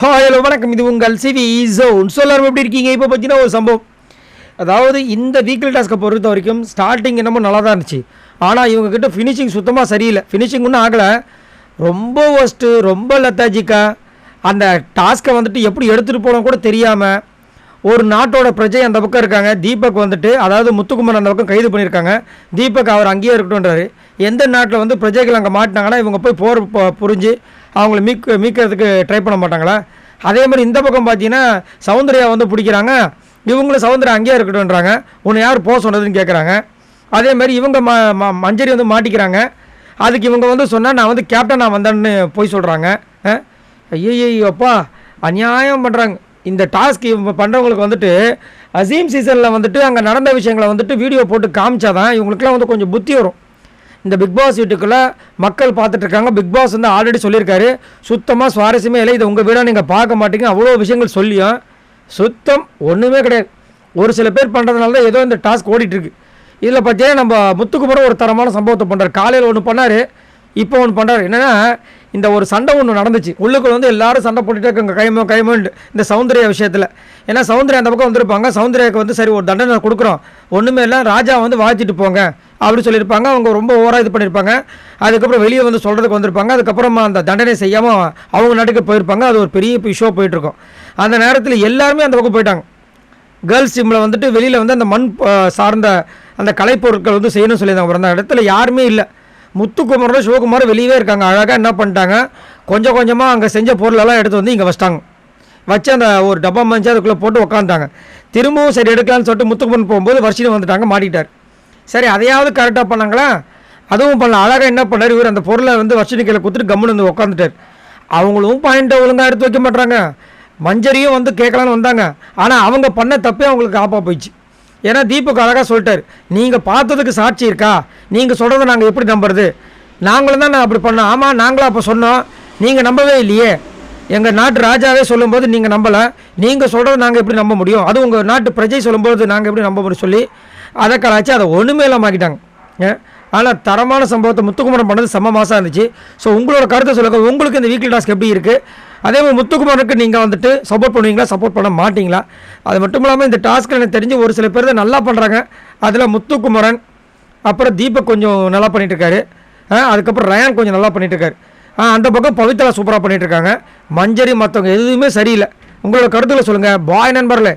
Hello வணக்கம். இது உங்கள் சிவி ஜோன். எல்லாரும் எப்படி இருக்கீங்க? இப்போ பார்த்தீங்கன்னா ஒரு சம்பவம், அதாவது இந்த வீக்லி டாஸ்க்கை பொறுத்த வரைக்கும் ஸ்டார்டிங் என்னமோ நல்லா தான் இருந்துச்சு. ஆனால் இவங்ககிட்ட ஃபினிஷிங் சுத்தமாக சரியில்லை. ஃபினிஷிங் ஒன்றும் ஆகலை, ரொம்ப ஒஸ்ட்டு, ரொம்ப லத்தாஜிக்கா. அந்த டாஸ்க்கை வந்துட்டு எப்படி எடுத்துகிட்டு போனோம் கூட தெரியாமல் ஒரு நாட்டோட பிரஜை அந்த பக்கம் இருக்காங்க. தீபக் வந்துட்டு, அதாவது முத்துக்குமரன் அந்த பக்கம் கைது பண்ணியிருக்காங்க. தீபக் அவர் அங்கேயே இருக்கட்டும்ன்றாரு. எந்த நாட்டில் வந்து பிரஜைகள் அங்கே மாட்டினாங்கன்னா இவங்க போய் போர் புரிஞ்சு அவங்கள மீட்கிறதுக்கு ட்ரை பண்ண மாட்டாங்களா? அதே மாதிரி இந்த பக்கம் பார்த்தீங்கன்னா சௌந்தர்யா வந்து பிடிக்கிறாங்க. இவங்களும் சௌந்தர்யா அங்கேயே இருக்கட்டும்ன்றாங்க. உன்னை யார் போக சொன்னதுன்னு கேட்குறாங்க. அதே மாதிரி இவங்க மஞ்சரி வந்து மாட்டிக்கிறாங்க. அதுக்கு இவங்க வந்து சொன்னால் நான் வந்து கேப்டன் நான் வந்தேன்னு போய் சொல்கிறாங்க. ஐயப்பா, அநியாயம் பண்ணுறாங்க. இந்த டாஸ்க் இவங்க பண்ணுறவங்களுக்கு வந்துட்டு அசீம் சீசனில் வந்துட்டு அங்கே நடந்த விஷயங்களை வந்துட்டு வீடியோ போட்டு காமிச்சாதான் இவங்களுக்குலாம் வந்து கொஞ்சம் புத்தி வரும். இந்த பிக் பாஸ் வீட்டுக்குள்ளே மக்கள் பார்த்துட்ருக்காங்க. பிக் பாஸ் வந்து ஆல்ரெடி சொல்லியிருக்காரு, சுத்தமாக சுவாரஸ்யமே இல்லை, இதை உங்கள் வீடாக நீங்கள் பார்க்க மாட்டீங்க, அவ்வளோ விஷயங்கள் சொல்லியும் சுத்தம் ஒன்றுமே கிடையாது. ஒரு சில பேர் பண்ணுறதுனால தான் ஏதோ இந்த டாஸ்க் ஓடிட்டுருக்கு. இதில் பார்த்தீங்கன்னா நம்ம முத்துக்குமரன் ஒரு தரமான சம்பவத்தை பண்ணுறாரு. காலையில் ஒன்று பண்ணார், இப்போ ஒன்று பண்ணுறாரு. என்னென்னா, இந்த ஒரு சண்டை ஒன்று நடந்துச்சு. உள்ளுக்குள்ள வந்து எல்லாரும் சண்டை போட்டுட்டே இருக்காங்க, கைமோண்டு இந்த சௌந்தர்யா விஷயத்தில். ஏன்னா சௌந்தர்யா அந்த பக்கம் வந்திருப்பாங்க. சௌந்தர்யாவுக்கு வந்து சரி ஒரு தண்டனை கொடுக்குறோம், ஒன்றுமே இல்லை, ராஜா வந்து வாழ்த்திட்டு போங்க அப்படி சொல்லியிருப்பாங்க. அவங்க ரொம்ப ஓவராக இது பண்ணியிருப்பாங்க. அதுக்கப்புறம் வெளியே வந்து சொல்கிறதுக்கு வந்திருப்பாங்க. அதுக்கப்புறமா அந்த தண்டனை செய்யாமல் அவங்க நாட்டுக்கு போயிருப்பாங்க. அது ஒரு பெரிய இஷ்யூ போயிட்டுருக்கும். அந்த நேரத்தில் எல்லாருமே அந்த பக்கம் போயிட்டாங்க. கேர்ள்ஸ் டீமில் வந்துட்டு வெளியில் வந்து அந்த மண் சார்ந்த அந்த கலைப்பொருட்கள் வந்து செய்யணும்னு சொல்லியிருந்தாங்க. அந்த இடத்துல யாருமே இல்லை. முத்துக்குமரோட சிவகுமார் வெளியவே இருக்காங்க. அழகாக என்ன பண்ணிட்டாங்க, கொஞ்சம் கொஞ்சமாக அங்கே செஞ்ச பொருளெல்லாம் எடுத்து வந்து இங்கே வச்சிட்டாங்க. வச்சு அந்த ஒரு டப்பா மஞ்சள் அதுக்குள்ளே போட்டு உட்காந்துட்டாங்க. திரும்பவும் சரி எடுக்கலான்னு சொல்லிட்டு முத்துக்குமரன் போகும்போது வர்ஷினி வந்துட்டாங்க, மாட்டிட்டார். சரி அதையாவது கரெக்டாக பண்ணாங்களா? அதுவும் பண்ணல. அழகாக என்ன பண்ணார் இவர், அந்த பொருளை வந்து வர்ஷினி கையில் கொடுத்துட்டு கம்முன்னு வந்து உட்காந்துட்டார். அவங்களும் பாயிண்ட்டை ஒழுங்காக எடுத்து வைக்க மாட்டாங்க. மஞ்சரியும் வந்து கேட்கலான்னு வந்தாங்க. ஆனால் அவங்க பண்ண தப்பே அவங்களுக்கு ஆப்பா போயிடுச்சு. ஏன்னா தீபக் அழகாக சொல்லிட்டார், நீங்கள் பார்த்ததுக்கு சாட்சி இருக்கா, நீங்கள் சொல்கிறத நாங்கள் எப்படி நம்புறது? நாங்களும் தான் நான் அப்படி பண்ணோம். ஆமாம், நாங்களும் அப்போ சொன்னோம், நீங்கள் நம்பவே இல்லையே. எங்கள் நாட்டு ராஜாவே சொல்லும்போது நீங்கள் நம்பலை, நீங்கள் சொல்கிறத நாங்கள் எப்படி நம்ப முடியும்? அதுவும் உங்கள் நாட்டு பிரஜை சொல்லும்போது நாங்கள் எப்படி நம்ப முடியும் சொல்லி அதை கலாச்சி அதை ஒன்றுமே இல்லாமல் ஆக்கிட்டாங்க. ஆனால் தரமான சம்பவத்தை முத்துக்குமரன் பண்ணது செம்ம மாதம் இருந்துச்சு. ஸோ உங்களோட கருத்தை சொல்லுங்கள். உங்களுக்கு இந்த வீக்லி டாஸ்க் எப்படி இருக்குது? அதே மாதிரி முத்துக்குமரனுக்கு நீங்கள் வந்துட்டு சப்போர்ட் பண்ணுவீங்களா, சப்போர்ட் பண்ண மாட்டிங்களா? அது மட்டும் இல்லாமல் இந்த டாஸ்க்கில் எனக்கு தெரிஞ்சு ஒரு சில பேர் தான் நல்லா பண்ணுறாங்க. அதில் முத்துக்குமரன், அப்புறம் தீபக் கொஞ்சம் நல்லா பண்ணிகிட்ருக்காரு. அதுக்கப்புறம் ரயான் கொஞ்சம் நல்லா பண்ணிகிட்ருக்காரு. அந்த பக்கம் பவித்ரா சூப்பராக பண்ணிகிட்ருக்காங்க. மஞ்சரி மற்றவங்க எதுவுமே சரியில்லை. உங்களோட கருத்துக்களை சொல்லுங்கள். பாய் நண்பர்களே.